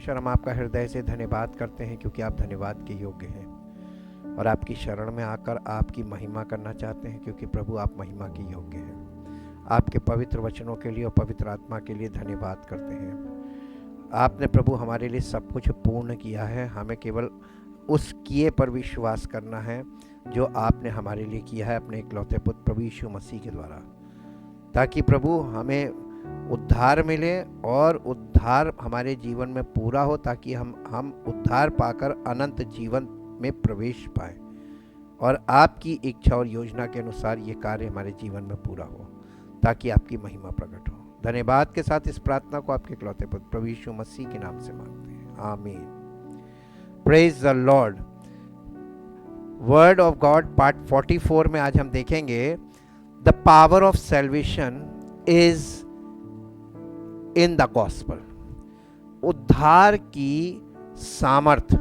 परमेश्वर, हम आपका हृदय से धन्यवाद करते हैं क्योंकि आप धन्यवाद के योग्य हैं और आपकी शरण में आकर आपकी महिमा करना चाहते हैं क्योंकि प्रभु आप महिमा के योग्य हैं। आपके पवित्र वचनों के लिए और पवित्र आत्मा के लिए धन्यवाद करते हैं। आपने प्रभु हमारे लिए सब कुछ पूर्ण किया है, हमें केवल उस किए पर विश्वास करना है जो आपने हमारे लिए किया है अपने इकलौते पुत्र प्रभु यीशु मसीह के द्वारा, ताकि प्रभु हमें उद्धार मिले और उद्धार हमारे जीवन में पूरा हो, ताकि हम उद्धार पाकर अनंत जीवन में प्रवेश पाएं और आपकी इच्छा और योजना के अनुसार ये कार्य हमारे जीवन में पूरा हो, ताकि आपकी महिमा प्रकट हो। धन्यवाद के साथ इस प्रार्थना को आपके इकलौते पुत्र प्रभु यीशु मसीह के नाम से मांगते हैं, आमीन। Praise the Lord. Word of God part 44 में आज हम देखेंगे the power of salvation is in the gospel. उद्धार की सामर्थ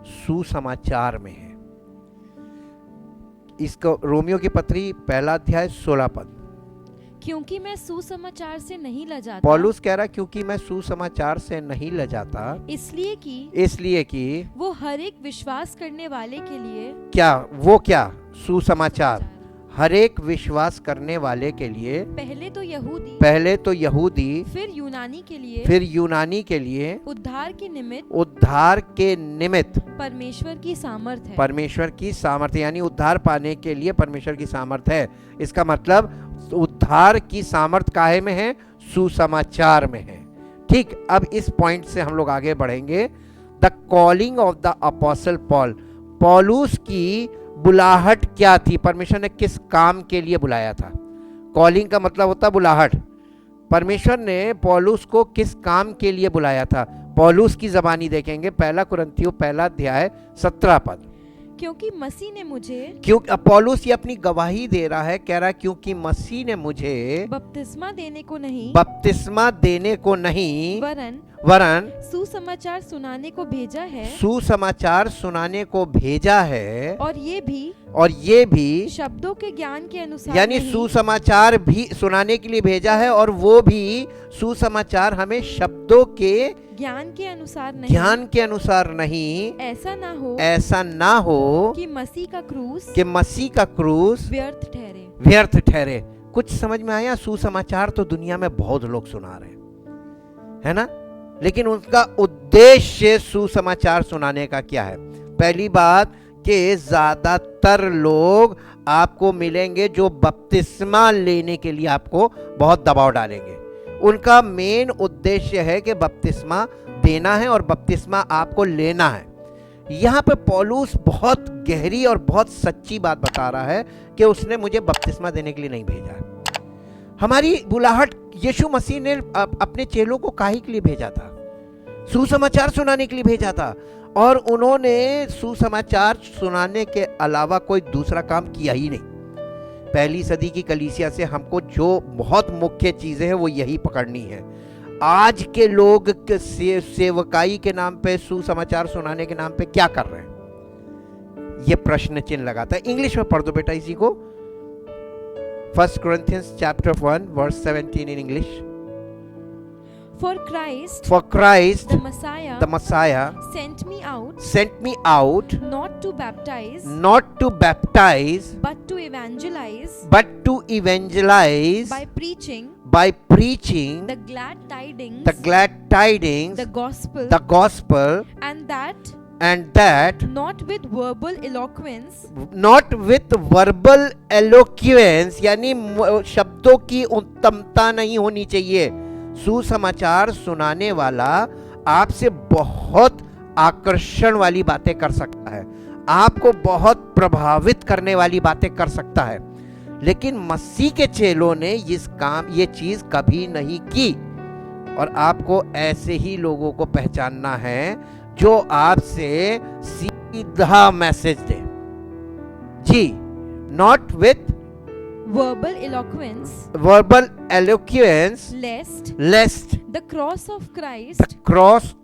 सुसमाचार में है। इसको रोमियो की पत्री 1 अध्याय 16 पद। क्योंकि मैं सुसमाचार से नहीं लजाता। पौलुस कह रहा क्योंकि मैं सुसमाचार से नहीं लजाता, इसलिए कि वो हर एक विश्वास करने वाले के लिए क्या सुसमाचार हर एक विश्वास करने वाले के लिए पहले तो यहूदी फिर यूनानी के लिए उद्धार के निमित्त परमेश्वर की सामर्थ यानी उद्धार पाने के लिए परमेश्वर की सामर्थ है। इसका मतलब उद्धार की सामर्थ काहे में है? सुसमाचार में है। ठीक, अब इस पॉइंट से हम लोग आगे बढ़ेंगे। The calling of the apostle Paul. पौलुस की बुलाहट क्या थी? परमेश्वर ने किस काम के लिए बुलाया था? कॉलिंग का मतलब होता बुलाहट। परमेश्वर ने पौलुस को किस काम के लिए बुलाया था? पौलुस की जबानी देखेंगे 1 कुरिन्थियों 1 अध्याय 17 पद। क्योंकि मसीह ने मुझे, पौलुस ये अपनी गवाही दे रहा है, कह रहा है क्योंकि मसीह ने मुझे बपतिस्मा देने को नहीं वरन सुसमाचार सुनाने को भेजा है और ये भी शब्दों के ज्ञान के अनुसार यानी सुसमाचार भी सुनाने के लिए भेजा है और वो भी सुसमाचार हमें शब्दों के ज्ञान के अनुसार नहीं, ऐसा ना हो कि मसीह का क्रूस व्यर्थ ठहरे। कुछ समझ में आया? सुसमाचार तो दुनिया में बहुत लोग सुना रहे है ना, लेकिन उनका उद्देश्य सुसमाचार सुनाने का क्या है? पहली बात कि ज्यादातर लोग आपको मिलेंगे जो बपतिस्मा लेने के लिए आपको बहुत दबाव डालेंगे। उनका मेन उद्देश्य है कि बपतिस्मा देना है और बपतिस्मा आपको लेना है। यहाँ पे पौलुस बहुत गहरी और बहुत सच्ची बात बता रहा है कि उसने मुझे बपतिस्मा देने के लिए नहीं भेजा है। हमारी बुलाहट यीशु मसीह ने अपने चेलों को काहे के लिए भेजा था? सुसमाचार सुनाने के लिए भेजा था, और उन्होंने सुसमाचार सुनाने के अलावा कोई दूसरा काम किया ही नहीं। पहली सदी की कलीसिया से हमको जो बहुत मुख्य चीजें हैं वो यही पकड़नी है। आज के लोग सेवकाई के नाम पे, सुसमाचार सुनाने के नाम पे क्या कर रहे हैं? ये प्रश्न चिन्ह लगाता है। इंग्लिश में पढ़ दो बेटा इसी को। 1 Corinthians chapter 1 verse 17 in English. For Christ, the Messiah sent me out not to baptize, but to evangelize by preaching the glad tidings, the gospel, and that not with verbal eloquence यानी शब्दों की उत्तमता नहीं होनी चाहिए। सुसमाचार सुनाने वाला आपसे बहुत आकर्षण वाली बातें कर सकता है, आपको बहुत प्रभावित करने वाली बातें कर सकता है, लेकिन मसीह के चेलों ने ये चीज कभी नहीं की। और आपको ऐसे ही लोगों को पहचानना है जो आपसे सीधा मैसेज दे जी, not with verbal eloquence, lest the cross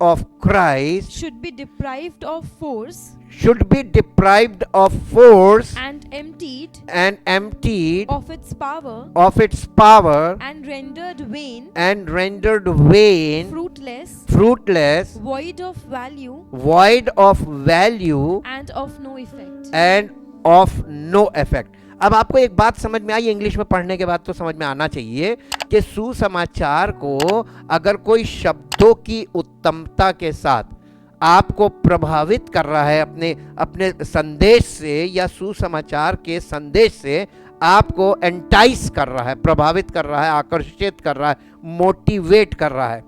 of Christ should be deprived of force should be deprived of force and emptied and emptied of its power of its power and rendered vain, and rendered vain, fruitless, fruitless, void of value, void of value and of no effect. and of no effect. अब आपको एक बात समझ में आई, English में पढ़ने के बाद तो समझ में आना चाहिए कि सुसमाचार को अगर कोई शब्दों की उत्तमता के साथ आपको प्रभावित कर रहा है अपने अपने संदेश से, या सुसमाचार के संदेश से आपको एंटाइस कर रहा है, प्रभावित कर रहा है, आकर्षित कर रहा है, मोटिवेट कर रहा है,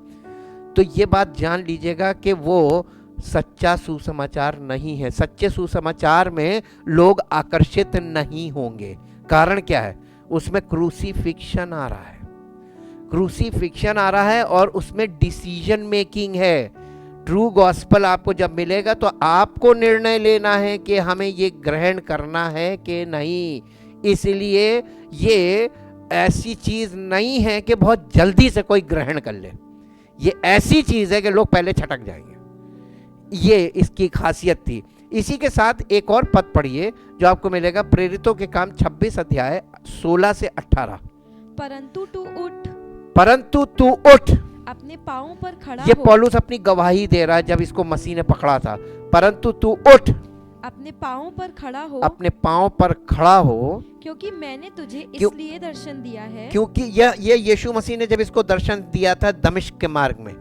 तो ये बात जान लीजिएगा कि वो सच्चा सुसमाचार नहीं है। सच्चे सुसमाचार में लोग आकर्षित नहीं होंगे। कारण क्या है? उसमें क्रूसीफिक्शन आ रहा है, क्रूसीफिक्शन आ रहा है और उसमें डिसीजन मेकिंग है। ट्रू गॉस्पल आपको जब मिलेगा तो आपको निर्णय लेना है कि हमें ये ग्रहण करना है कि नहीं। इसलिए ये ऐसी चीज नहीं है कि बहुत जल्दी से कोई ग्रहण कर ले, ये ऐसी चीज है कि लोग पहले छटक जाएंगे। ये इसकी खासियत थी। इसी के साथ एक और पद पढ़िए जो आपको मिलेगा प्रेरितों के काम 26 अध्याय 16 से 18। परंतु तू उठ, परंतु तू उठ। अपने पांवों पर खड़ा ये हो, पौलुस अपनी गवाही दे रहा है जब इसको मसीह ने पकड़ा था। परंतु तू उठ, अपने पांवों पर खड़ा हो, अपने पांव पर खड़ा हो, क्योंकि मैंने तुझे क्यों- इसलिए दर्शन दिया है, क्योंकि ये यीशु मसीह ने जब इसको दर्शन दिया था दमिश्क के मार्ग में,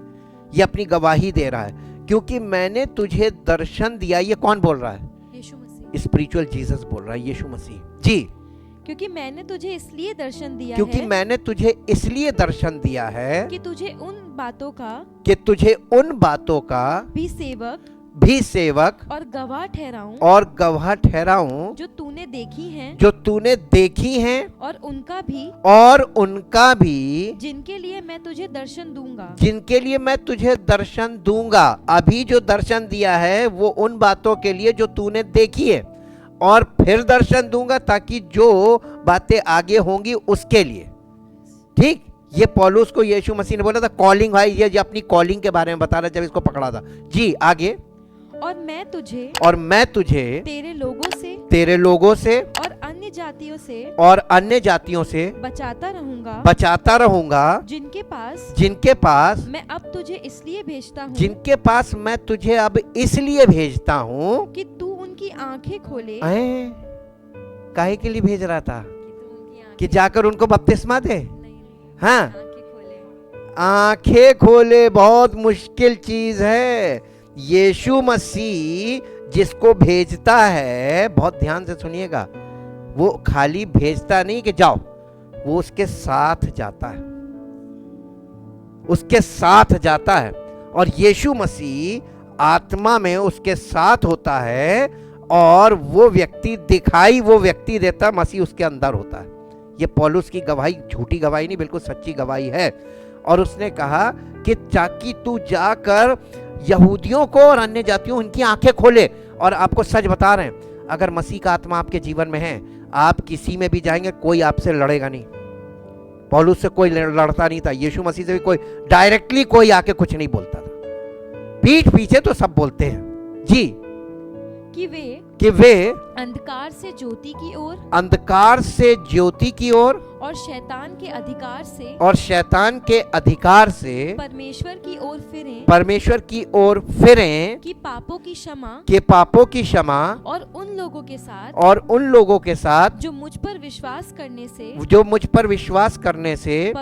ये अपनी गवाही दे रहा है, क्योंकि मैंने तुझे दर्शन दिया। ये कौन बोल रहा है? यीशु मसीह। स्पिरिचुअल जीसस बोल रहा है, यीशु मसीह जी। क्योंकि मैंने तुझे इसलिए दर्शन दिया क्योंकि है मैंने तुझे इसलिए दर्शन दिया है कि तुझे उन बातों का कि तुझे उन बातों का भी सेवक भी सेवक और गवाह ठहराऊं, और गवाह ठहराऊं जो तूने देखी हैं, जो तूने देखी हैं और उनका भी जिनके लिए मैं तुझे दर्शन दूंगा। अभी जो दर्शन दिया है वो उन बातों के लिए जो तूने देखी है, और फिर दर्शन दूंगा ताकि जो बातें आगे होंगी उसके लिए। ठीक, ये पौलुस को यीशु मसीह ने बोला था कॉलिंग। भाई ये अपनी कॉलिंग के बारे में बता रहा है जब इसको पकड़ा था जी। आगे, और मैं तुझे तेरे लोगों से और अन्य जातियों से बचाता रहूंगा जिनके पास मैं अब तुझे इसलिए भेजता हूँ कि तू उनकी आंखें खोले। काहे के लिए भेज रहा था? कि जाकर उनको बपतिस्मा दे। हाँ, आंखें खोले बहुत मुश्किल चीज है। यीशु मसीह जिसको भेजता है, बहुत ध्यान से सुनिएगा, वो खाली भेजता नहीं कि जाओ, वो उसके साथ जाता है, उसके साथ जाता है। और यीशु मसीह आत्मा में उसके साथ होता है और वो व्यक्ति देता, मसीह उसके अंदर होता है। ये पौलुस की गवाही झूठी गवाही नहीं, बिल्कुल सच्ची गवाही है। और उसने कहा कि ताकि तू जाकर यहूदियों को और अन्य जातियों इनकी आंखें खोले। और आपको सच बता रहे हैं, अगर मसीह का आत्मा आपके जीवन में है, आप किसी में भी जाएंगे कोई आपसे लड़ेगा नहीं। पौलुस से कोई लड़ता नहीं था, यीशु मसीह से भी कोई डायरेक्टली कोई आके कुछ नहीं बोलता था, पीठ पीछे तो सब बोलते हैं जी। कि वे अंधकार से ज्योति की ओर और शैतान के अधिकार से परमेश्वर की ओर फिरें कि पापों की क्षमा और उन लोगों के साथ जो मुझ पर विश्वास करने से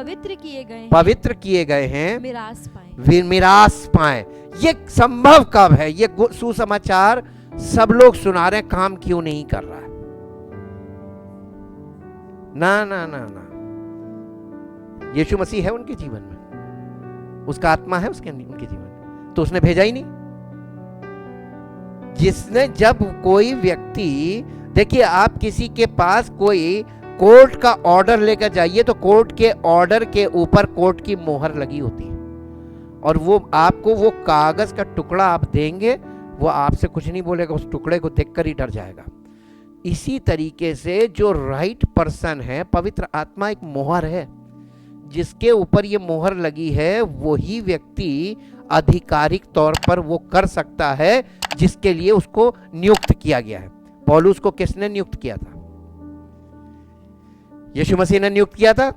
पवित्र किए गए हैं मिरास पाए। ये संभव कब है? ये सुसमाचार सब लोग सुना रहे, काम क्यों नहीं कर रहा है? ना ना ना ना, यीशु मसीह है उनके जीवन में, उसका आत्मा है उनके जीवन में, तो उसने भेजा ही नहीं। जिसने, जब कोई व्यक्ति, देखिए आप किसी के पास कोई कोर्ट का ऑर्डर लेकर जाइए तो कोर्ट के ऑर्डर के ऊपर कोर्ट की मोहर लगी होती है, और वो आपको वो कागज का टुकड़ा आप देंगे, वो आपसे कुछ नहीं बोलेगा, उस टुकड़े को देखकर ही डर जाएगा। इसी तरीके से जो राइट पर्सन है, पवित्र आत्मा एक मोहर है, जिसके ऊपर ये मोहर लगी है, वही व्यक्ति आधिकारिक तौर पर वो कर सकता है जिसके लिए उसको नियुक्त किया गया है। पौलुस को किसने नियुक्त किया था? यीशु मसीह ने नियुक्त किया था,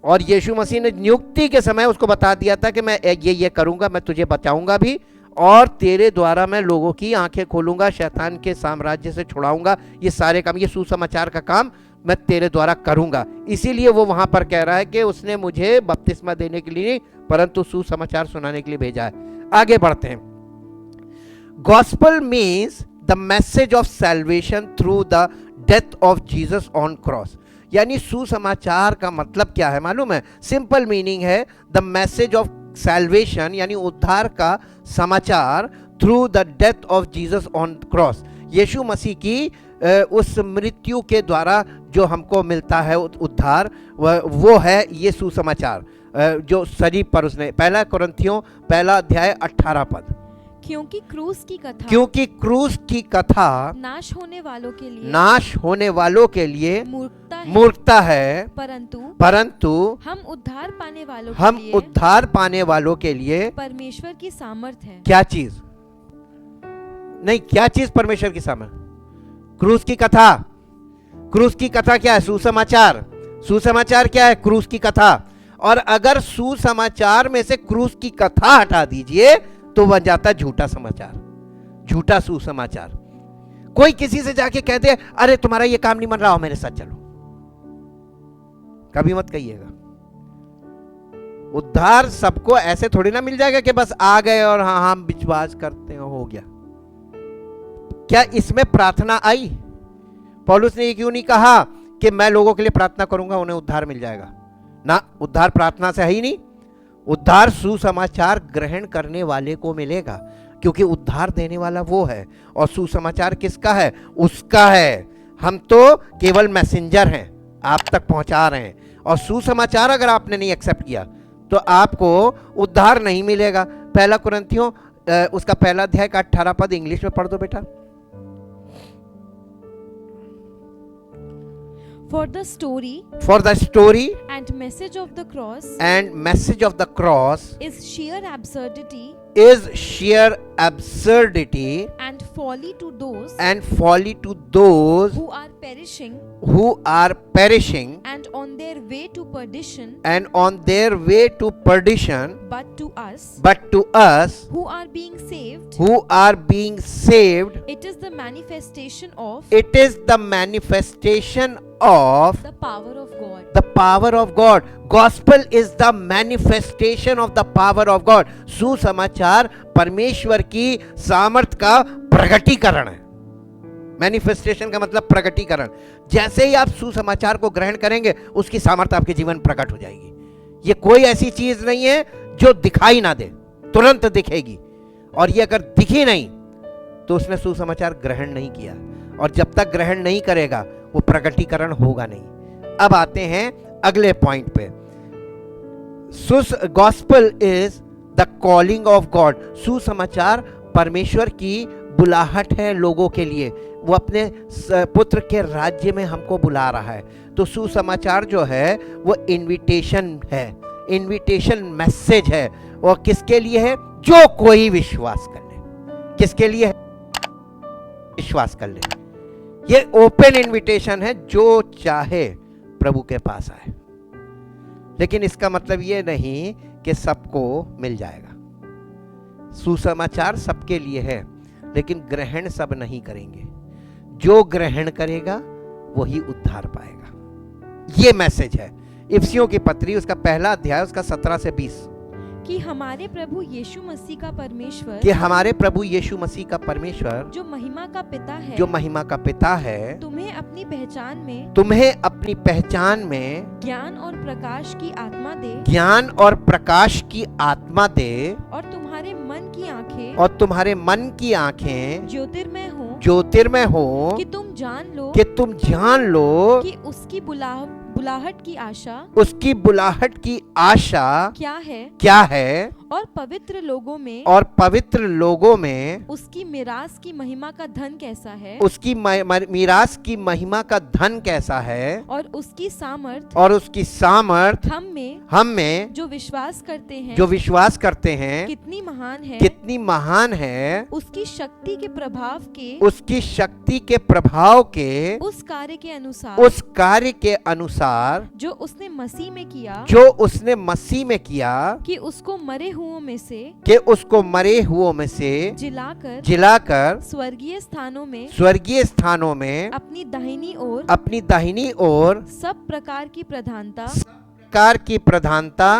और यीशु मसीह ने नियुक्ति के समय उसको बता दिया था कि मैं ये करूंगा, मैं तुझे बचाऊंगा भी, और तेरे द्वारा मैं लोगों की आंखें खोलूंगा, शैतान के साम्राज्य से छुड़ाऊंगा, ये सारे काम, ये सुसमाचार का काम मैं तेरे द्वारा करूंगा। इसीलिए वो वहां पर कह रहा है कि उसने मुझे बपतिस्मा देने के लिए नहीं, परंतु सुसमाचार सुनाने के लिए भेजा है। आगे बढ़ते हैं। Gospel means the message of salvation through the death of Jesus on cross. यानी सुसमाचार का मतलब क्या है मालूम है? सिंपल मीनिंग है द मैसेज ऑफ सैल्वेशन, यानी उद्धार का समाचार, through the death of Jesus on cross. Yeshu Masih की उस मृत्यु के द्वारा जो हमको मिलता है उद्धार, वो है ये सुसमाचार जो शरीर पर उसने। पहला कुरिन्थियों पहला अध्याय 18 पद। क्योंकि क्रूस की कथा नाश होने वालों के लिए मूर्खता है, परंतु हम उद्धार पाने वालों के लिए परमेश्वर की सामर्थ है। क्या चीज? नहीं, क्या चीज परमेश्वर की सामर्थ? क्रूस की कथा। क्रूस की कथा क्या है? सुसमाचार। सुसमाचार क्या है? क्रूस की कथा। और अगर सुसमाचार में से क्रूस की कथा हटा दीजिए तो बन जाता है झूठा समाचार, झूठा सुसमाचार। कोई किसी से जाके कहते हैं अरे तुम्हारा ये काम नहीं बन रहा हो, मेरे साथ चलो, कभी मत कहिएगा। उद्धार सबको ऐसे थोड़ी ना मिल जाएगा कि बस आ गए और हाँ हम विश्वास करते हैं हो गया। क्या इसमें प्रार्थना आई? पौलुस ने ये क्यों नहीं कहा कि मैं लोगों के लिए प्रार्थना करूंगा उन्हें उद्धार मिल जाएगा? ना, उद्धार प्रार्थना से है ही नहीं। उद्धार सुसमाचार ग्रहण करने वाले को मिलेगा, क्योंकि उद्धार देने वाला वो है। और सुसमाचार किसका है? उसका है। हम तो केवल मैसेंजर हैं, आप तक पहुंचा रहे हैं। और सुसमाचार अगर आपने नहीं एक्सेप्ट किया तो आपको उद्धार नहीं मिलेगा। पहला कुरिन्थियों उसका पहला अध्याय का 18 पद इंग्लिश में पढ़ दो बेटा। For the story and message of the cross is sheer absurdity and folly to those who are perishing and on their way to perdition, but to us who are being saved it is the manifestation of the power of God. Gospel is the manifestation of the power of God. सुसमाचार परमेश्वर की सामर्थ का प्रकटीकरण है। Manifestation का मतलब प्रकटीकरण। जैसे ही आप सुसमाचार को ग्रहण करेंगे उसकी सामर्थ आपके जीवन में प्रकट हो जाएगी। ये कोई ऐसी चीज नहीं है जो दिखाई ना दे, तुरंत दिखेगी। और ये अगर दिखी नहीं तो उसने सुसमाचार ग्रहण नहीं किया, और जब तक ग्रहण नहीं करेगा वो प्रकटीकरण होगा नहीं। अब आते हैं अगले पॉइंट पे। Gospel is the calling of God. सुसमाचार परमेश्वर की बुलाहट है लोगों के लिए। वो अपने पुत्र के राज्य में हमको बुला रहा है। तो सुसमाचार जो है वो इनविटेशन है, इनविटेशन मैसेज है। और किसके लिए है? जो कोई विश्वास कर ले। किसके लिए है? विश्वास कर ले। ये ओपन इनविटेशन है, जो चाहे प्रभु के पास आए। लेकिन इसका मतलब ये नहीं कि सबको मिल जाएगा। सुसमाचार सबके लिए है, लेकिन ग्रहण सब नहीं करेंगे। जो ग्रहण करेगा वही उद्धार पाएगा। ये मैसेज है। इफिसियों की पत्री उसका पहला अध्याय उसका 17 से 20 कि हमारे प्रभु यीशु मसीह का परमेश्वर, जो महिमा का पिता है, तुम्हें अपनी पहचान में ज्ञान और प्रकाश की आत्मा दे, और तुम्हारे मन की आंखें ज्योतिर्मय हो, कि तुम जान लो कि उसकी बुलाहट की आशा उसकी बुलाहट की आशा क्या है और पवित्र लोगों में उसकी मिरास की महिमा का धन कैसा है, उसकी मीरास की महिमा का धन कैसा है, और उसकी सामर्थ हम में जो विश्वास करते हैं कितनी महान है उसकी शक्ति के प्रभाव के उस कार्य के अनुसार जो उसने मसीह में किया कि उसको मरे हुओं में से जिलाकर स्वर्गीय स्थानों में अपनी दाहिनी ओर सब प्रकार की प्रधानता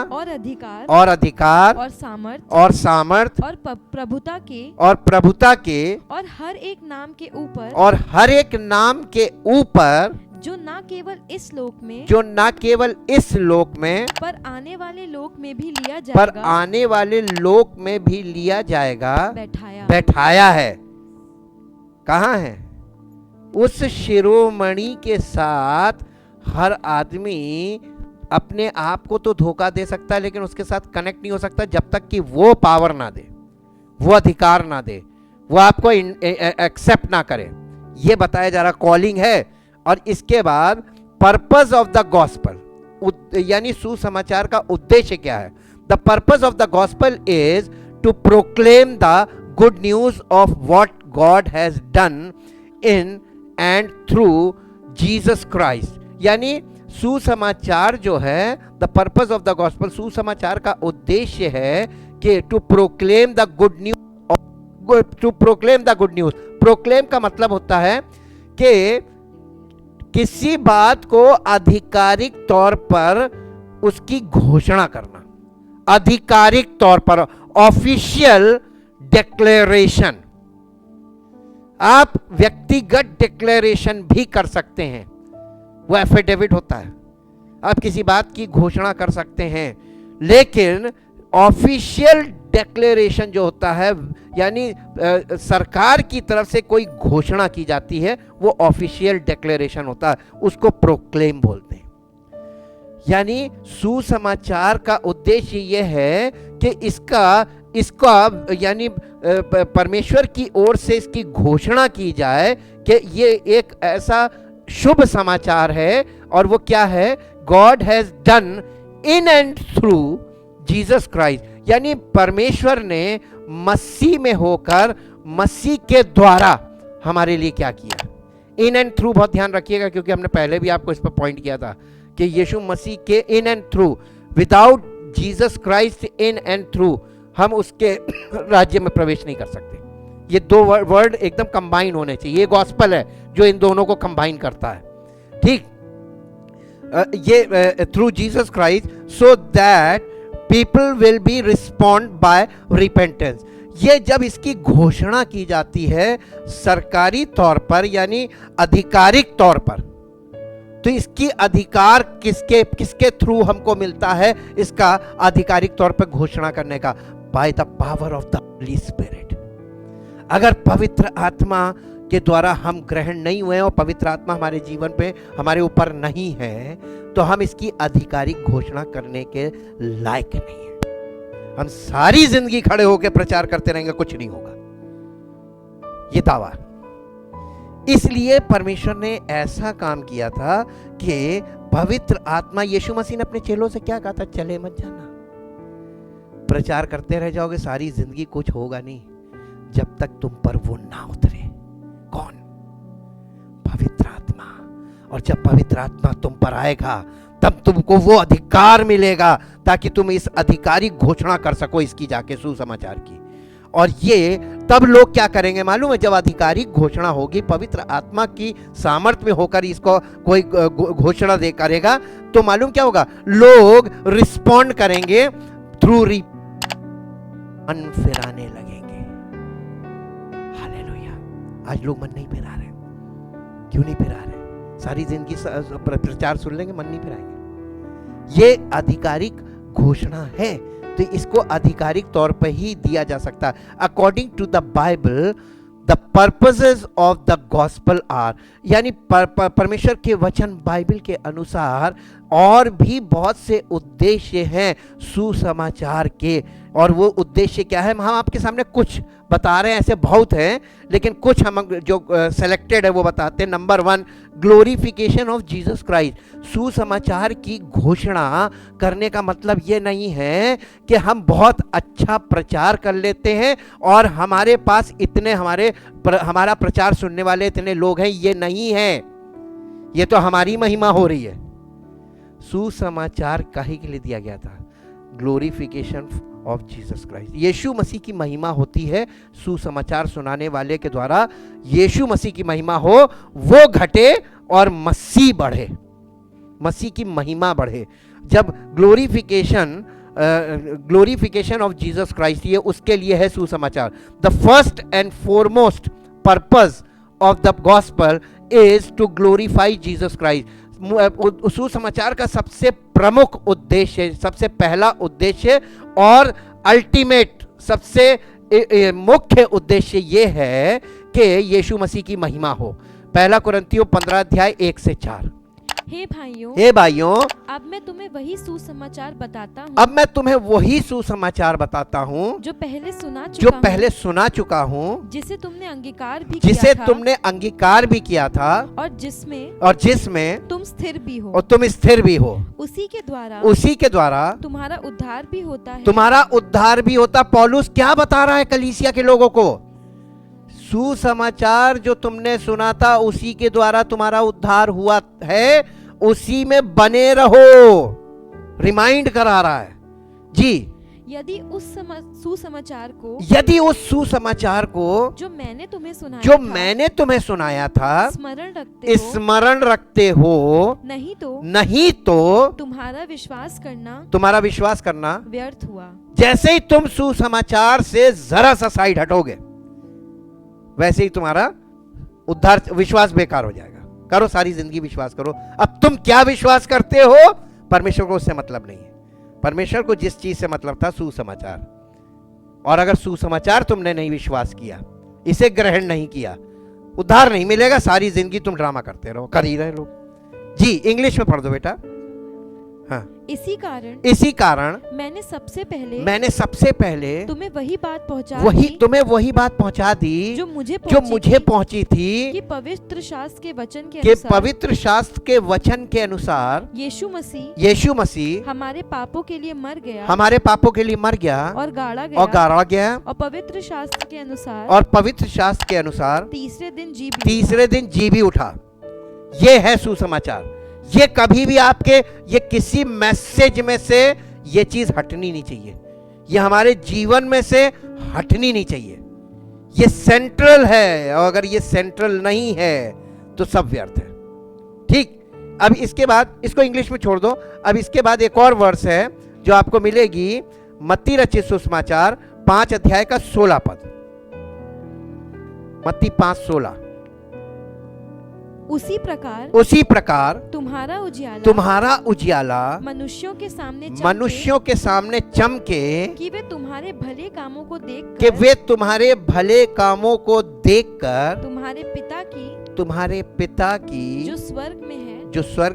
और अधिकार और सामर्थ और प्रभुता के और हर एक नाम के ऊपर जो न केवल इस लोक में पर आने वाले लोक में भी लिया जाएगा बैठाया है। कहाँ है? उस शिरोमणि के साथ हर आदमी अपने आप को तो धोखा दे सकता है, लेकिन उसके साथ कनेक्ट नहीं हो सकता जब तक कि वो पावर ना दे, वो अधिकार ना दे, वो आपको एक्सेप्ट ना करे। ये बताया जा रहा कॉलिंग है। और इसके बाद पर्पस ऑफ द गॉस्पल, यानी सुसमाचार का उद्देश्य क्या है? The purpose of the gospel is to proclaim the good news of what God has done in and through Jesus Christ. यानी सुसमाचार जो है, the purpose of the gospel, सुसमाचार का उद्देश्य है कि to proclaim the good news. Proclaim का मतलब होता है कि किसी बात को आधिकारिक तौर पर उसकी घोषणा करना, आधिकारिक तौर पर ऑफिशियल डिक्लेरेशन। आप व्यक्तिगत डिक्लेरेशन भी कर सकते हैं, वो एफिडेविट होता है, आप किसी बात की घोषणा कर सकते हैं। लेकिन ऑफिशियल डिक्लेरेशन जो होता है, यानी सरकार की तरफ से कोई घोषणा की जाती है, वो ऑफिशियल डिक्लेरेशन होता है, उसको प्रोक्लेम बोलते हैं। यानी सुसमाचार का उद्देश्य यह है कि इसका यानी परमेश्वर की ओर से इसकी घोषणा की जाए कि ये एक ऐसा शुभ समाचार है। और वो क्या है? God has done in and through Jesus Christ, यानी परमेश्वर ने मसीह में होकर, मसीह के द्वारा हमारे लिए क्या किया। इन एंड थ्रू बहुत ध्यान रखिएगा, क्योंकि हमने पहले भी आपको इस पर पॉइंट किया था कि यीशु मसीह के इन and through, without Jesus Christ in and through हम उसके राज्य में प्रवेश नहीं कर सकते। ये दो वर्ड एकदम कंबाइन होने चाहिए। ये गॉस्पल है जो इन दोनों को कंबाइन करता है। ठीक, ये through Jesus Christ so that people will be respond by repentance. ये जब इसकी घोषणा की जाती है सरकारी तौर पर, यानी आधिकारिक तौर पर, तो इसकी अधिकार किसके थ्रू हमको मिलता है इसका आधिकारिक तौर पर घोषणा करने का? By the power of the holy spirit. अगर पवित्र आत्मा के द्वारा हम ग्रहण नहीं हुए और पवित्र आत्मा हमारे जीवन पे, हमारे ऊपर नहीं है, तो हम इसकी आधिकारिक घोषणा करने के लायक नहीं है। हम सारी जिंदगी खड़े होकर प्रचार करते रहेंगे, कुछ नहीं होगा, ये दावा। इसलिए परमेश्वर ने ऐसा काम किया था कि पवित्र आत्मा, यीशु मसीह ने अपने चेलों से क्या कहा था? चले मत जाना, प्रचार करते रह जाओगे सारी जिंदगी, कुछ होगा नहीं जब तक तुम पर वो ना उतरे। कौन? पवित्र आत्मा। और जब पवित्र आत्मा तुम पर आएगा तब तुमको वो अधिकार मिलेगा ताकि तुम इस आधिकारिक घोषणा कर सको इसकी, जाके सुसमाचार की। और ये तब लोग क्या करेंगे मालूम है? जब आधिकारिक घोषणा होगी, पवित्र आत्मा की सामर्थ्य में होकर इसको कोई घोषणा दे करेगा, तो मालूम क्या होगा? लोग रिस्पॉन्ड करेंगे थ्रू मन फिराने लगेंगे। हालेलुया। आज लोग मन नहीं फिरा रहे। क्यों नहीं फिरा रहे? सारी जिंदगी प्रचार सुन लेंगे, मन नहीं फिराएंगे। ये आधिकारिक घोषणा है, तो इसको आधिकारिक तौर पर ही दिया जा सकता है। According to the Bible, the purposes of the gospel are, यानी परमेश्वर के वचन बाइबल के अनुसार और भी बहुत से उद्देश्य हैं सुसमाचार के। और वो उद्देश्य क्या है, हम आपके सामने कुछ बता रहे हैं, ऐसे बहुत हैं, लेकिन कुछ हम जो सेलेक्टेड है वो बताते हैं। Number 1, glorification of Jesus Christ. सुसमाचार की घोषणा करने का मतलब ये नहीं है कि हम बहुत अच्छा प्रचार कर लेते हैं और हमारे पास इतने हमारा प्रचार सुनने वाले इतने लोग हैं, ये नहीं है। ये तो हमारी महिमा हो रही है। सुसमाचार काहे के लिए दिया गया था? Glorification of Jesus Christ. Yeshu Masih की महिमा होती है सुसमाचार सुनाने वाले के द्वारा। यीशु मसीह की महिमा हो, वो घटे और मसीह बढ़े, मसीह की महिमा बढ़े। जब ग्लोरिफिकेशन ऑफ जीसस क्राइस्ट, ये उसके लिए है सुसमाचार। The first and foremost purpose of the gospel is to glorify Jesus Christ. सुसमाचार का सबसे प्रमुख उद्देश्य, सबसे पहला उद्देश्य और अल्टीमेट सबसे मुख्य उद्देश्य ये है कि यीशु मसीह की महिमा हो। पहला कुरिन्थियों 15 अध्याय 1 से 4। हे भाइयों, अब मैं तुम्हें वही सुसमाचार बताता हूँ, अब मैं तुम्हें वही सुसमाचार बताता हूँ जो पहले सुना चुका हूँ, जिसे तुमने अंगीकार भी किया था, और जिसमें तुम स्थिर भी हो, उसी के द्वारा तुम्हारा उद्धार भी होता है। पौलुस क्या बता रहा है कलीसिया के लोगों को? सुसमाचार जो तुमने सुना था उसी के द्वारा तुम्हारा उद्धार हुआ है, उसी में बने रहो। रिमाइंड करा रहा है जी। यदि उस सुसमाचार को जो मैंने तुम्हें सुनाया था स्मरण रखते हो, नहीं तो तुम्हारा विश्वास करना व्यर्थ हुआ। जैसे ही तुम सुसमाचार से जरा सा साइड हटोगे, वैसे ही तुम्हारा उद्धार, विश्वास बेकार हो जाएगा। करो, सारी जिंदगी विश्वास करो। अब तुम क्या विश्वास करते हो, परमेश्वर को उससे मतलब नहीं है। परमेश्वर को जिस चीज से मतलब था, सुसमाचार। और अगर सुसमाचार तुमने नहीं विश्वास किया, इसे ग्रहण नहीं किया, उद्धार नहीं मिलेगा। सारी जिंदगी तुम ड्रामा करते रहो, कर ही रहे लोग जी। इंग्लिश में पढ़ दो बेटा। हाँ, इसी कारण मैंने सबसे पहले तुम्हें वही बात पहुंचा दी जो मुझे पहुंची थी कि पवित्र शास्त्र के वचन के अनुसार यीशु मसीह हमारे पापों के लिए मर गया और गाड़ा गया और पवित्र शास्त्र के अनुसार तीसरे दिन जी भी उठा। ये है सुसमाचार। ये कभी भी ये किसी मैसेज में से ये चीज हटनी नहीं चाहिए। ये हमारे जीवन में से हटनी नहीं चाहिए। ये सेंट्रल है, और अगर ये सेंट्रल नहीं है तो सब व्यर्थ है। ठीक, अब इसके बाद इसको इंग्लिश में छोड़ दो। अब इसके बाद एक और वर्स है जो आपको मिलेगी, मत्ती रचित सुसमाचार 5 अध्याय का 16 पद। मत्ती 5:16। उसी प्रकार तुम्हारा उजियाला मनुष्यों के सामने चमके कि वे तुम्हारे भले कामों को देखकर तुम्हारे पिता की जो स्वर्ग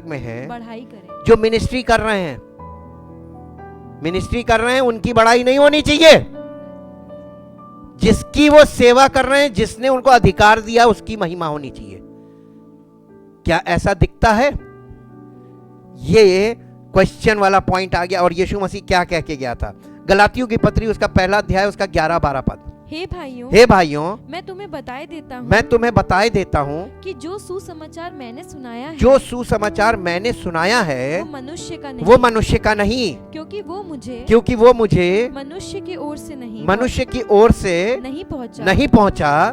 में है बढ़ाई करें। जो मिनिस्ट्री कर रहे हैं उनकी बढ़ाई नहीं होनी चाहिए। जिसकी वो सेवा कर रहे हैं, जिसने उनको अधिकार दिया, उसकी महिमा होनी चाहिए। क्या ऐसा दिखता है? ये क्वेश्चन वाला पॉइंट आ गया। और यीशु मसीह क्या कह के गया था? गलातियों की पत्री उसका पहला अध्याय उसका 11-12 पद। हे भाइयों, मैं तुम्हें बताए देता हूँ कि जो सुसमाचार मैंने सुनाया है वो मनुष्य का नहीं, क्योंकि वो मुझे मनुष्य की ओर से नहीं पहुँचा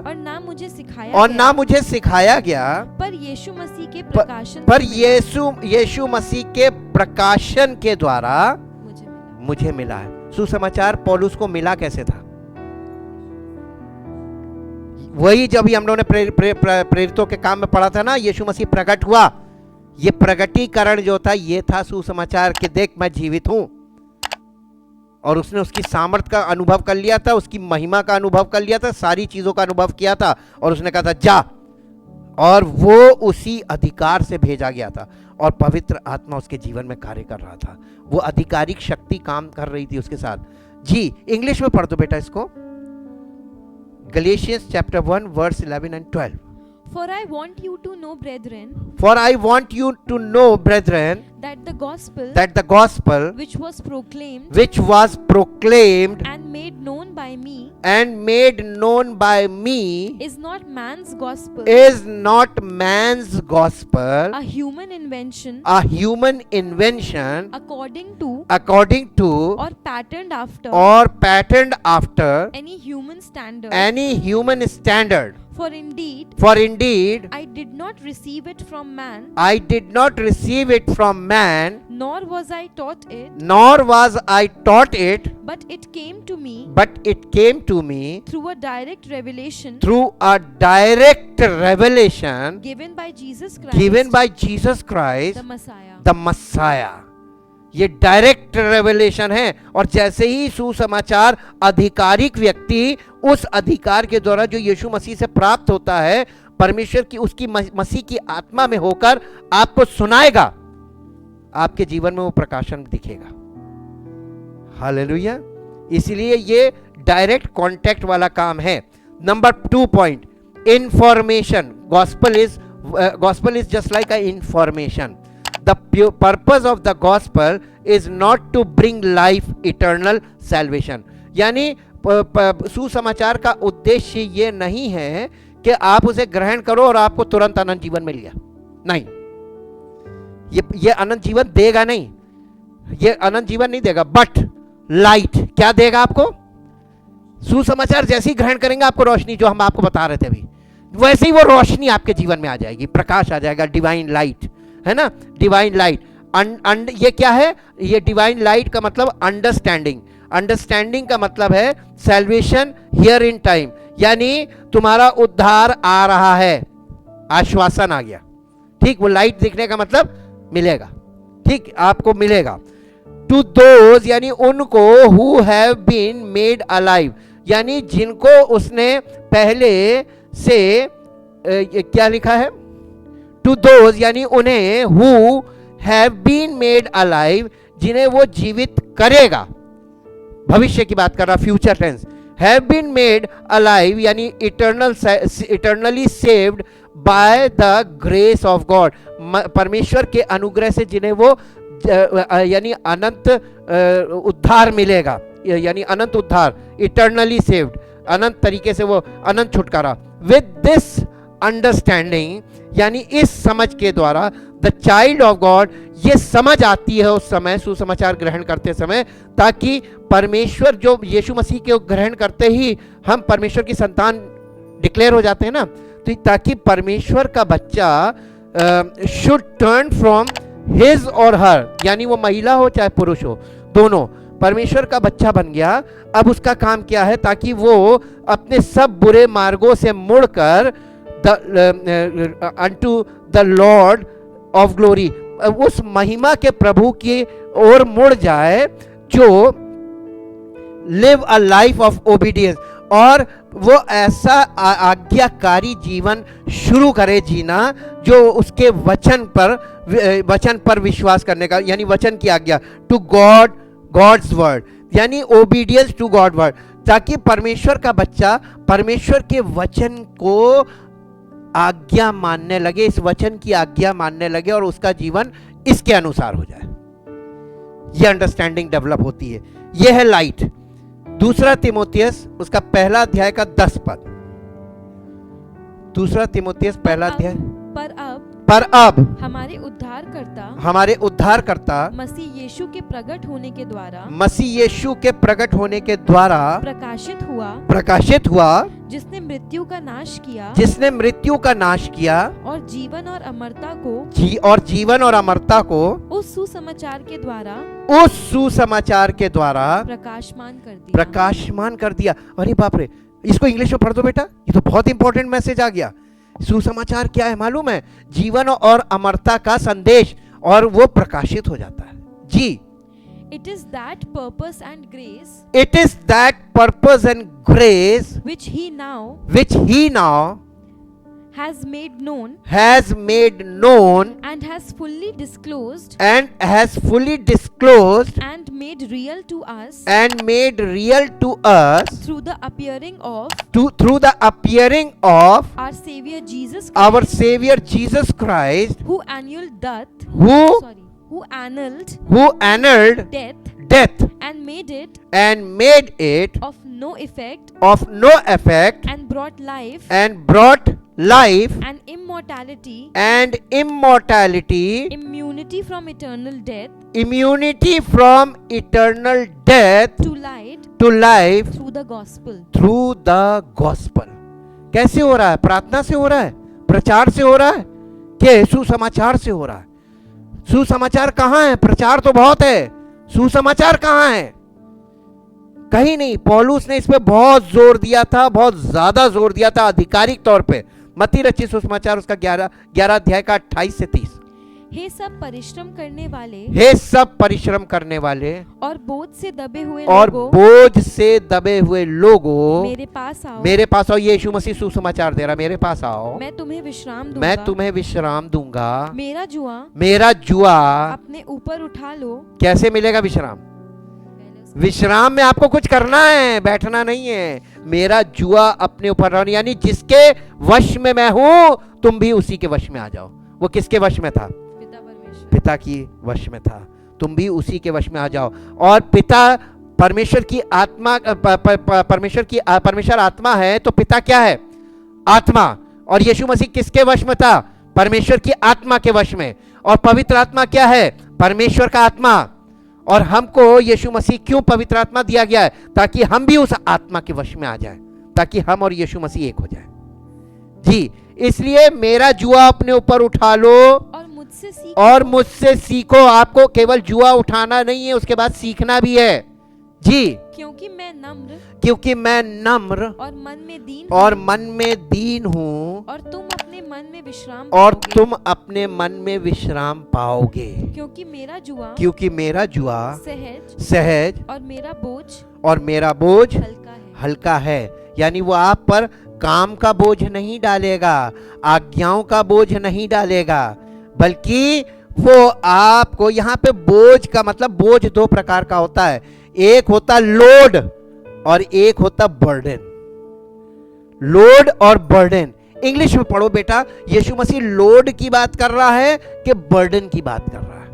और ना मुझे सिखाया गया, पर यीशु मसीह के प्रकाशन के द्वारा मुझे मिला है। सुसमाचार पौलुस को मिला कैसे था? वही जब हम लोगों ने प्रेरितों के काम में पढ़ा था ना, यीशु मसीह प्रकट हुआ। ये प्रकटीकरण जो था, ये था सुसमाचार कि देख मैं जीवित हूं और उसने उसकी सामर्थ का अनुभव कर लिया था, उसकी महिमा का अनुभव कर लिया था, सारी चीजों का अनुभव किया था, और उसने कहा था जा, और वो उसी अधिकार से भेजा गया था और पवित्र आत्मा उसके जीवन में कार्य कर रहा था। वो आधिकारिक शक्ति काम कर रही थी उसके साथ। जी, इंग्लिश में पढ़ दो बेटा इसको, Galatians chapter 1 verse 11 and 12। For I want you to know, brethren, For I want you to know, brethren, that the gospel which was proclaimed and made known by me is not man's gospel, a human invention, according to or patterned after any human standard. For indeed, I did not receive it from man, nor was I taught it, but it came to me through a direct revelation given by Jesus Christ, the Messiah। ये direct revelation है। और जैसे ही सुसमाचार आधिकारिक व्यक्ति उस अधिकार के द्वारा जो यीशु मसीह से प्राप्त होता है, परमेश्वर की उसकी मसीह की आत्मा में होकर आपको सुनाएगा, आपके जीवन में वो प्रकाशन दिखेगा। हालेलुया। इसलिए ये डायरेक्ट कांटेक्ट वाला काम है। Number 2 point, information. Gospel is just like a information. The purpose of the gospel is not to bring life, eternal salvation। यानी सुसमाचार का उद्देश्य ये नहीं है कि आप उसे ग्रहण करो और आपको तुरंत अनंत जीवन मिल गया। नहीं, ये अनंत जीवन देगा नहीं, ये अनंत जीवन नहीं देगा, बट लाइट क्या देगा आपको? सुसमाचार जैसे ही ग्रहण करेंगे आपको रोशनी, जो हम आपको बता रहे थे अभी, वैसे ही वो रोशनी आपके जीवन में आ जाएगी, प्रकाश आ जाएगा, डिवाइन लाइट है ना, डिवाइन लाइट। ये क्या है? ये डिवाइन लाइट का मतलब अंडरस्टैंडिंग। अंडरस्टैंडिंग का मतलब है सैल्वेशन हियर इन टाइम, यानी तुम्हारा उद्धार आ रहा है, आश्वासन आ गया। ठीक, वो लाइट दिखने का मतलब मिलेगा, ठीक, आपको मिलेगा। टू दोज, यानी उनको, who have been made alive, यानी जिनको उसने पहले से क्या लिखा है? टू दोज, यानी उन्हें, who have been made alive, जिन्हें वो जीवित करेगा। भविष्य की बात कर रहा, future tense. Have been made alive यानी eternally saved by the grace of God, परमेश्वर के अनुग्रह से जिन्हें वो यानी अनंत उद्धार मिलेगा, यानी अनंत उद्धार, इटर्नली सेव्ड, अनंत तरीके से वो अनंत छुटकारा। विद दिस अंडरस्टैंडिंग, यानी इस समझ के द्वारा, द चाइल्ड ऑफ गॉड, ये समझ आती है उस समय सुसमाचार ग्रहण करते समय, ताकि परमेश्वर, जो यीशु मसीह के ग्रहण करते ही हम परमेश्वर की संतान डिक्लेयर हो जाते हैं ना, तो ताकि परमेश्वर का बच्चा शुड टर्न फ्रॉम हिज और हर, यानी वो महिला हो चाहे पुरुष हो, दोनों परमेश्वर का बच्चा बन गया। अब उसका काम क्या है? ताकि वो अपने सब बुरे मार्गों से मुड़कर unto the Lord of glory, उस महिमा के प्रभु की ओर मुड़ जाए, जो live a life of obedience, और वो ऐसा आज्ञाकारी जीवन शुरू करे जीना जो उसके वचन पर विश्वास करने का, यानी वचन की आज्ञा, टू गॉड्स वर्ड, यानी ओबीडियंस टू गॉड वर्ड, ताकि परमेश्वर का बच्चा परमेश्वर के वचन को आज्ञा मानने लगे, इस वचन की आज्ञा मानने लगे और उसका जीवन इसके अनुसार हो जाए। यह अंडरस्टैंडिंग डेवलप होती है। यह है लाइट। दूसरा तिमोथियस उसका पहला अध्याय का 10 पद। दूसरा तिमोथियस पहला अध्याय। पर अब हमारे उद्धारकर्ता मसीह यीशु के प्रकट होने के द्वारा प्रकाशित हुआ, जिसने मृत्यु का नाश किया और जीवन और अमरता को उस सुसमाचार के द्वारा प्रकाशमान कर दिया। अरे बाप रे, इसको इंग्लिश में पढ़ दो बेटा, ये तो बहुत इंपॉर्टेंट मैसेज आ गया। सुसमाचार क्या है मालूम है? जीवन और अमरता का संदेश, और वो प्रकाशित हो जाता है। जी, It is that purpose and grace It is that purpose and grace which he now has made known and has fully disclosed and made real to us through the appearing of our Savior Jesus Christ, our Savior Jesus Christ, who annulled death, who annulled death and made it of no effect and brought life and immortality, immunity from eternal death to life through the gospel. कैसे हो रहा है? प्रार्थना से हो रहा है, प्रचार से हो रहा है, कि सुसमाचार से हो रहा है? सुसमाचार कहां है? प्रचार तो बहुत है, सुसमाचार कहां है? कहीं नहीं। पौलुस ने इस पे बहुत जोर दिया था, बहुत ज्यादा जोर दिया था आधिकारिक तौर पे। मत्ती रचित सुसमाचार उसका 11 अध्याय का 28 से 30। हे सब परिश्रम करने वाले और बोझ से दबे हुए लोगों मेरे पास आओ। यीशु मसीह सुसमाचार दे रहा, मेरे पास आओ, मैं तुम्हें विश्राम दूंगा। मेरा जुआ अपने ऊपर उठा लो। कैसे मिलेगा विश्राम? विश्राम में आपको कुछ करना है, बैठना नहीं है। मेरा जुआ अपने ऊपर, यानी जिसके वश में मैं हूं तुम भी उसी के वश में आ जाओ। वो किसके वश में था? पिता की वश में था, तुम भी उसी के वश में आ जाओ। और पिता परमेश्वर की आत्मा, परमेश्वर आत्मा है, तो पिता क्या है? आत्मा। और यीशु मसीह किसके वश में था? परमेश्वर की आत्मा के वश में। और पवित्र आत्मा क्या है? परमेश्वर का आत्मा। और हमको यीशु मसीह क्यों पवित्र आत्मा दिया गया है? ताकि हम भी उस आत्मा के वश में आ जाए, ताकि हम और यीशु मसीह एक हो जाए। जी, इसलिए मेरा जुआ अपने ऊपर उठा लो और मुझसे सीखो। आपको केवल जुआ उठाना नहीं है, उसके बाद सीखना भी है। जी, क्योंकि मैं नम्र और मन में दीन हूँ, और तुम अपने मन में विश्राम पाओगे। क्योंकि मेरा जुआ सहज और मेरा बोझ हल्का है। यानी वो आप पर काम का बोझ नहीं डालेगा, आज्ञाओं का बोझ नहीं डालेगा, बल्कि वो आपको, यहाँ पे बोझ का मतलब, बोझ दो प्रकार का होता है। एक होता लोड और एक होता बर्डन। लोड और बर्डन इंग्लिश में पढ़ो बेटा। यीशु मसीह लोड की बात कर रहा है कि बर्डन की बात कर रहा है?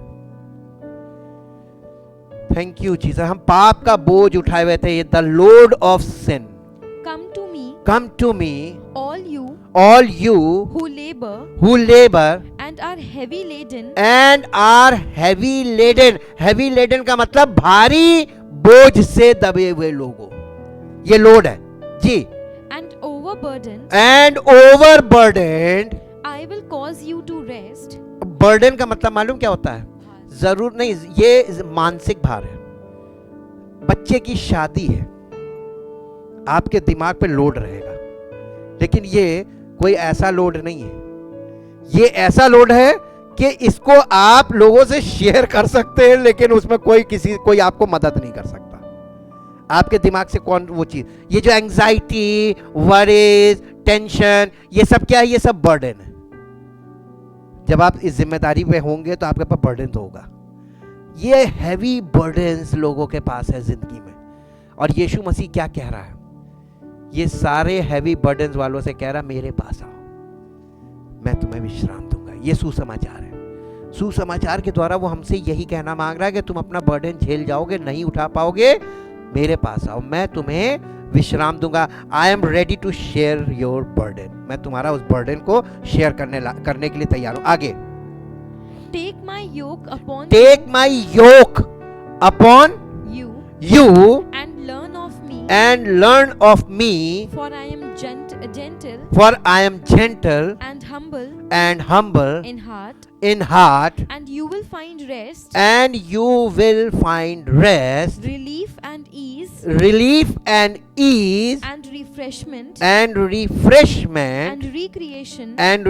Thank you Jesus. हम पाप का बोझ उठाए हुए थे। The load of sin. Come to me, all you who labor and are heavy laden. Heavy laden का मतलब भारी बोझ से दबे हुए लोगों। ये लोड है जी। and overburdened, I will cause you to rest. Burden का मतलब मालूम क्या होता है? जरूर नहीं, ये मानसिक भार है। बच्चे की शादी है, आपके दिमाग पे लोड रहेगा, लेकिन ये कोई ऐसा लोड नहीं है। ये ऐसा लोड है कि इसको आप लोगों से शेयर कर सकते हैं, लेकिन उसमें कोई आपको मदद नहीं कर सकता। आपके दिमाग से कौन वो चीज, ये जो एंजाइटी, वरीज, टेंशन, ये सब क्या है? ये सब बर्डन है। जब आप इस जिम्मेदारी पे होंगे तो आपके पास बर्डन तो होगा। ये हैवी बर्डन्स लोगों के पास है जिंदगी में। और यीशु मसीह क्या कह रहा है? ये सारे हैवी बर्डन्स वालों से कह रहा, मेरे पास आओ, मैं तुम्हें विश्राम दूंगा। ये सुसमाचार है। सुसमाचार के द्वारा वो हमसे यही कहना मांग रहा है कि तुम अपना बर्डन झेल जाओगे, नहीं उठा पाओगे, मेरे पास आओ, मैं तुम्हें विश्राम दूंगा। I am ready to share your burden. मैं तुम्हारा उस बर्डन को शेयर करने के लिए तैयार हूं। आगे, take my yoke upon you and learn of me, for I am gentle and humble in heart, and you will find rest, relief and ease, and refreshment, and recreation, and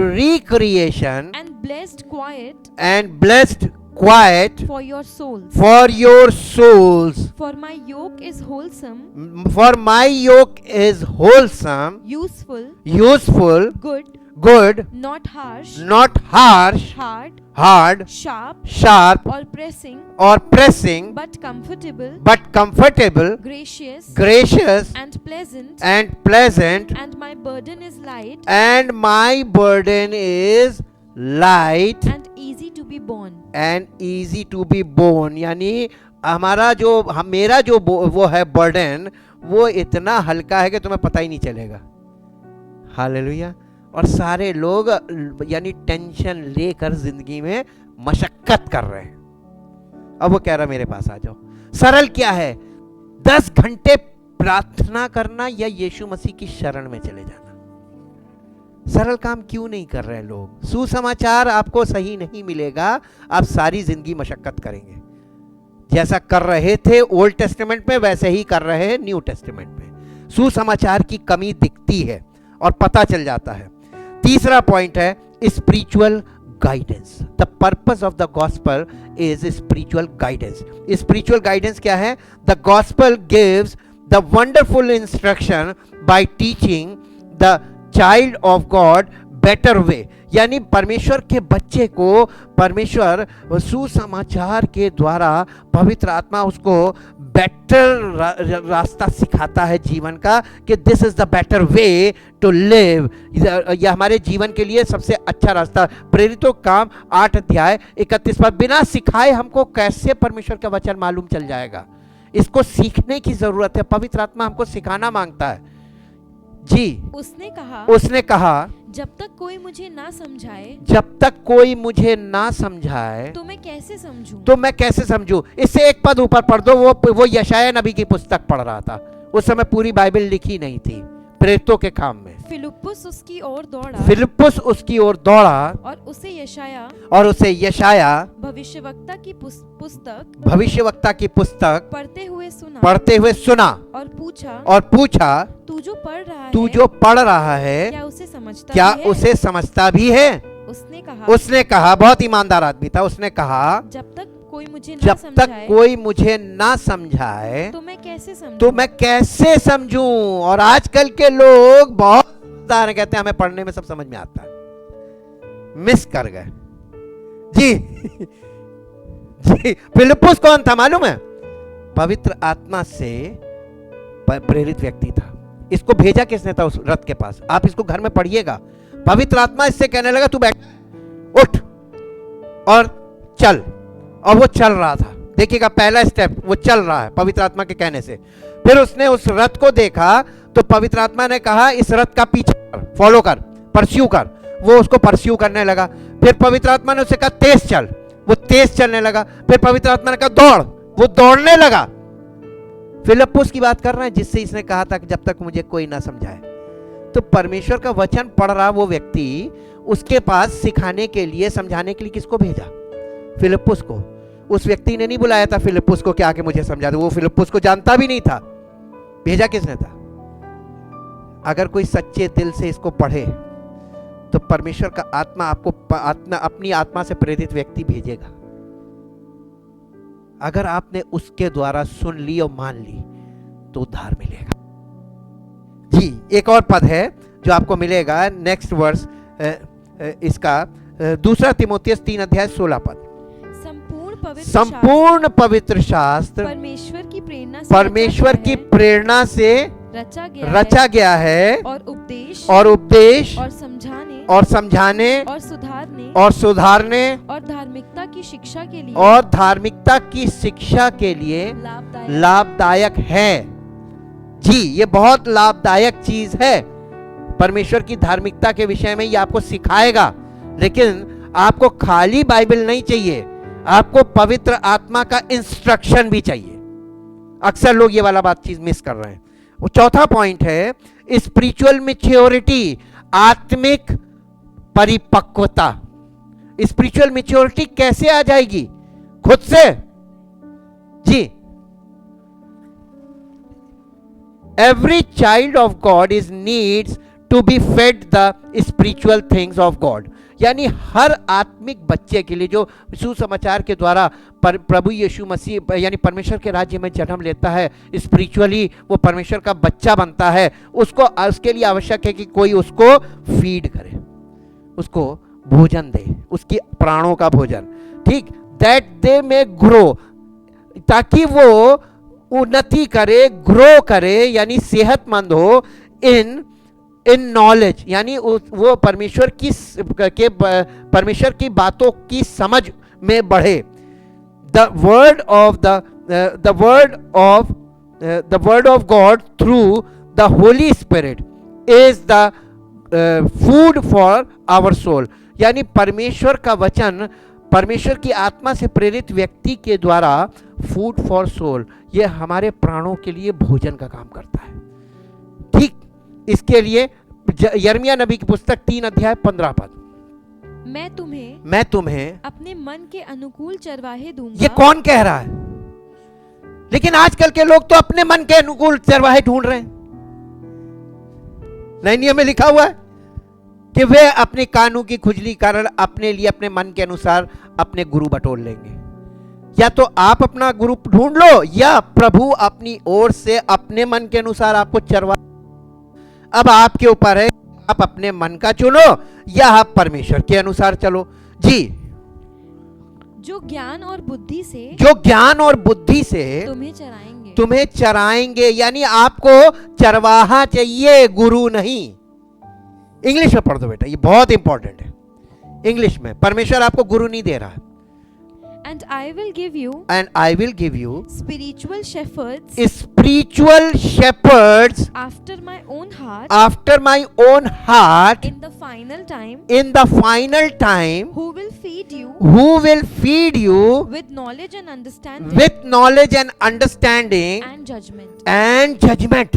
and blessed quiet for your souls. for your souls. For my yoke is wholesome, For my yoke is wholesome, useful, useful, good, not harsh, not harsh, hard, sharp, or pressing, but comfortable, gracious, and pleasant, and my burden is light and my burden is light and easy to be borne. and easy to be borne. यानी मेरा जो वो है burden, वो इतना हल्का है कि तुम्हें पता ही नहीं चलेगा. हालेलुया. और सारे लोग यानी टेंशन लेकर जिंदगी में मशक्कत कर रहे हैं. अब वो कह रहा मेरे पास आ जाओ. सरल क्या है? 10 घंटे प्रार्थना करना या यीशु मसीह की शरण में चले जाना. सरल काम क्यों नहीं कर रहे लोग? सुसमाचार आपको सही नहीं मिलेगा, आप सारी जिंदगी मशक्कत करेंगे. जैसा कर रहे थे ओल्ड टेस्टामेंट में, वैसे ही कर रहे हैं न्यू टेस्टामेंट में. सुसमाचार की कमी दिखती है और पता चल जाता है. तीसरा पॉइंट है spiritual guidance. The purpose of the gospel is spiritual guidance. Spiritual guidance क्या है? The gospel gives the wonderful instruction bye teaching the child of God better way. यानी परमेश्वर के बच्चे को परमेश्वर सुसमाचार के द्वारा पवित्र आत्मा उसको बेटर रास्ता सिखाता है जीवन का, कि this is the better way to live. यह हमारे जीवन के लिए सबसे अच्छा रास्ता. प्रेरितों काम 8 अध्याय 31 पद. बिना सिखाए हमको कैसे परमेश्वर का वचन मालूम चल जाएगा? इसको सीखने की जरूरत है. पवित्र आत्मा हमको सिखाना मांगता है. जी. उसने कहा जब तक कोई मुझे ना समझाए तो मैं कैसे समझूं? इससे एक पद ऊपर पढ़ दो. वो यशायाह नबी की पुस्तक पढ़ रहा था. उस समय पूरी बाइबल लिखी नहीं थी, प्रेरितों के काम में. फिलिप्पुस उसकी ओर दौड़ा और उसे यशायाह भविष्यवक्ता की पुस्तक पढ़ते हुए सुना और पूछा तू जो पढ़ रहा है क्या उसे समझता भी है? उसने कहा बहुत ईमानदार आदमी था. उसने कहा जब तक कोई मुझे ना समझाए तो मैं कैसे समझूं? और आजकल के लोग बहुत समझदार हैं, कहते हैं हमें पढ़ने में सब समझ में आता है. मिस कर गए. जी. जी. फिलिप्पुस कौन था मालूम है? पवित्र आत्मा से प्रेरित व्यक्ति था. इसको भेजा किसने था उस रथ के पास? आप इसको घर में पढ़िएगा. पवित्र आत्मा इससे कहने लगा तू बैठ, उठ और चल. और वो चल रहा था. देखिएगा पहला स्टेप, वो चल रहा है पवित्र आत्मा के कहने से. फिर उसने उस रथ को देखा तो पवित्र आत्मा ने कहा इस रथ का पीछे कर, फॉलो कर, परस्यू कर. वो उसको परस्यू करने लगा. फिर पवित्र आत्मा ने उसे कहा तेज चल, वो तेज चलने लगा. फिर पवित्र आत्मा ने कहा दौड़, वो दौड़ने लगा. फिलिप्पुस की बात कर रहे हैं जिससे इसने कहा था कि जब तक मुझे कोई ना समझाए. तो परमेश्वर का वचन पढ़ रहा वो व्यक्ति, उसके पास सिखाने के लिए, समझाने के लिए किसको भेजा? फिलिप्पुस को. उस व्यक्ति ने नहीं बुलाया था फिलिप्पुस को कि आके मुझे समझा दो. वो फिलिप्पुस को जानता भी नहीं था. भेजा किसने था? अगर कोई सच्चे दिल से इसको पढ़े तो परमेश्वर का आत्मा आपको अपनी आत्मा से प्रेरित व्यक्ति भेजेगा. अगर आपने उसके द्वारा सुन ली और मान ली तो उद्धार मिलेगा. जी. एक और पद है जो आपको मिलेगा नेक्स्ट वर्स इसका 2 तीमुथियुस 3 अध्याय 16 पद. संपूर्ण पवित्र शास्त्र परमेश्वर की प्रेरणा से रचा गया है और उपदेश और समझाने और सुधारने और धार्मिकता की शिक्षा के लिए लाभदायक है. जी. ये बहुत लाभदायक चीज है. परमेश्वर की धार्मिकता के विषय में ये आपको सिखाएगा. लेकिन आपको खाली बाइबल नहीं चाहिए, आपको पवित्र आत्मा का इंस्ट्रक्शन भी चाहिए. अक्सर लोग ये वाला बात चीज मिस कर रहे हैं. वो चौथा पॉइंट है स्पिरिचुअल मैच्योरिटी, आत्मिक परिपक्वता. स्पिरिचुअल मैच्योरिटी कैसे आ जाएगी? खुद से. जी. Every child of God is needs to be fed the spiritual things of God. यानी हर आत्मिक बच्चे के लिए जो सुसमाचार के द्वारा प्रभु यीशु मसीह यानी परमेश्वर के राज्य में जन्म लेता है, स्पिरिचुअली वो परमेश्वर का बच्चा बनता है, उसके लिए आवश्यक है कि कोई उसको फीड करे, उसको भोजन दे, उसकी प्राणों का भोजन, ठीक, दैट दे में ग्रो, ताकि वो उन्नति करे, ग्रो करे, यानी सेहतमंद हो इन नॉलेज, यानी वो परमेश्वर की बातों की समझ में बढ़े। The word of God through the holy spirit is the food for our soul, यानी परमेश्वर का वचन परमेश्वर की आत्मा से प्रेरित व्यक्ति के द्वारा फूड फॉर सोल, ये हमारे प्राणों के लिए भोजन का काम करता है, ठीक। इसके लिए यिर्मयाह नबी की पुस्तक 3 अध्याय 15 पद, मैं तुम्हें अपने मन के अनुकूल चरवाहे दूंगा। ये कौन कह रहा है? लेकिन आजकल के लोग तो अपने मन के अनुकूल चरवाहे ढूंढ रहे हैं। नए नियम में लिखा हुआ है कि वे अपने कानों की खुजली कारण अपने लिए अपने मन के अनुसार अपने गुरु बटोर लेंगे। या तो आप अपना गुरु ढूंढ लो, या प्रभु अपनी ओर से अपने मन के अनुसार आपको चरवा। अब आपके ऊपर है, आप अपने मन का चुनो या आप परमेश्वर के अनुसार चलो। जी, जो ज्ञान और बुद्धि से तुम्हें चराएंगे, यानी आपको चरवाहा चाहिए, गुरु नहीं। इंग्लिश में पढ़ दो बेटा, ये बहुत इंपॉर्टेंट है। इंग्लिश में परमेश्वर आपको गुरु नहीं दे रहा है। And I will give you spiritual shepherds after my own heart in the final time who will feed you with knowledge and understanding and judgment।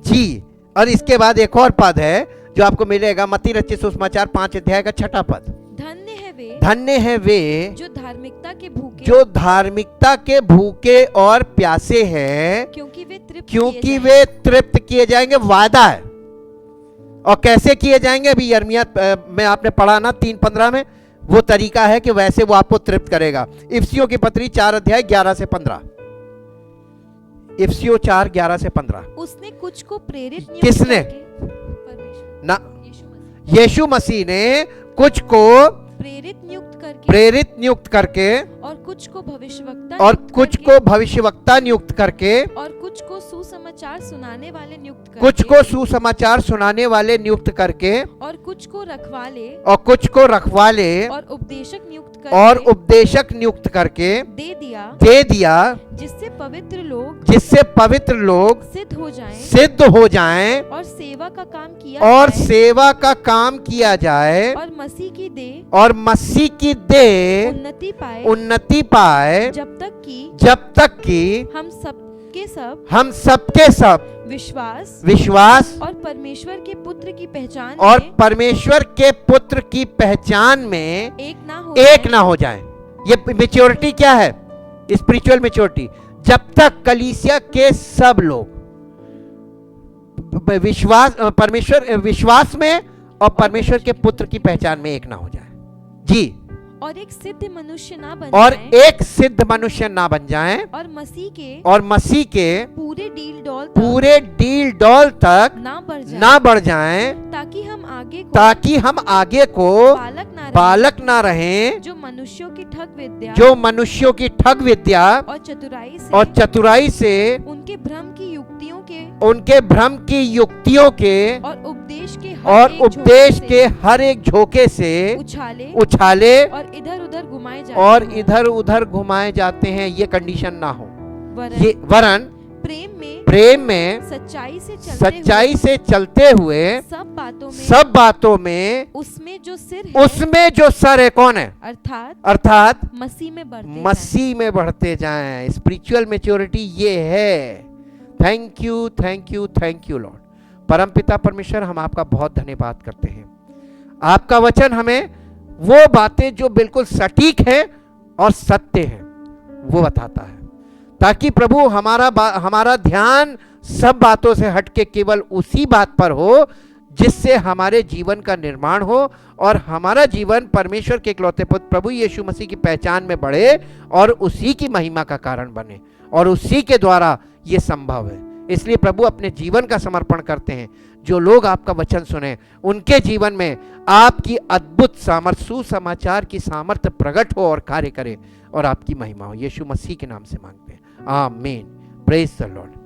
जी, और इसके बाद एक और पद है जो आपको मिलेगा, मत्ती रचित सुसमाचार 5 अध्याय का 6 पद। धन्य है वे जो धार्मिकता के भूखे और प्यासे हैं, क्योंकि वे तृप्त किए जाएंगे। वादा है, और कैसे किए जाएंगे? अभी यिर्मयाह में आपने पढ़ा ना 3:15 में, वो तरीका है कि वैसे वो आपको तृप्त करेगा। इफिसियों की पत्री 4 अध्याय 11 से 15। इफिसियों 4 11 से 15। उसने कुछ को प्रेरित किसने? ना, यीशु मसीह ने कुछ को प्रेरित नियुक्त करके, और कुछ को भविष्यवक्ता नियुक्त करके, और कुछ को सुसमाचार सुनाने वाले नियुक्त करके, और कुछ को रखवाले, और उपदेशक नियुक्त करके दे दिया, जिससे पवित्र लोग सिद्ध हो जाएं, और सेवा का काम किया जाए, और मसीह की दे उन्नति पाए, जब तक कि हम सबके सब विश्वास और परमेश्वर के पुत्र की पहचान में एक ना हो जाए। ये मैच्योरिटी क्या है? Spiritual maturity. जब तक कलीसिया के सब लोग विश्वास में और परमेश्वर के पुत्र की पहचान में एक ना हो जाए। जी, और एक सिद्ध मनुष्य ना बन जाएं, और मसीह के पूरे डील डॉल तक ना बढ़ जाएं, ताकि हम आगे को बालक ना रहें, जो मनुष्यों की ठग विद्या और चतुराई से उनके भ्रम की युक्तियों के और उपदेश के हर एक झोंके से उछाले और इधर उधर घुमाए जाते हैं। ये कंडीशन ना हो। ये वरन प्रेम में सच्चाई से चलते हुए सब बातों में उसमें जो सर है, कौन है? अर्थात मसीह में बढ़ते जाएं। स्पिरिचुअल मैच्योरिटी ये है। Thank you Lord. परमपिता परमेश्वर, हम आपका बहुत धन्यवाद करते हैं। आपका वचन हमें वो बातें जो बिल्कुल सटीक है और सत्य है वो बताता है, ताकि प्रभु हमारा ध्यान सब बातों से हटके केवल उसी बात पर हो जिससे हमारे जीवन का निर्माण हो और हमारा जीवन परमेश्वर के इकलौते पुत्र प्रभु यीशु मसीह की पहचान में बढ़े और उसी की महिमा का कारण बने, और उसी के द्वारा ये संभव है। इसलिए प्रभु अपने जीवन का समर्पण करते हैं। जो लोग आपका वचन सुने उनके जीवन में आपकी अद्भुत सामर्थ, सुसमाचार की सामर्थ्य प्रकट हो और कार्य करे और आपकी महिमा हो। यीशु मसीह के नाम से मांगते हैं, आमीन। Praise the Lord.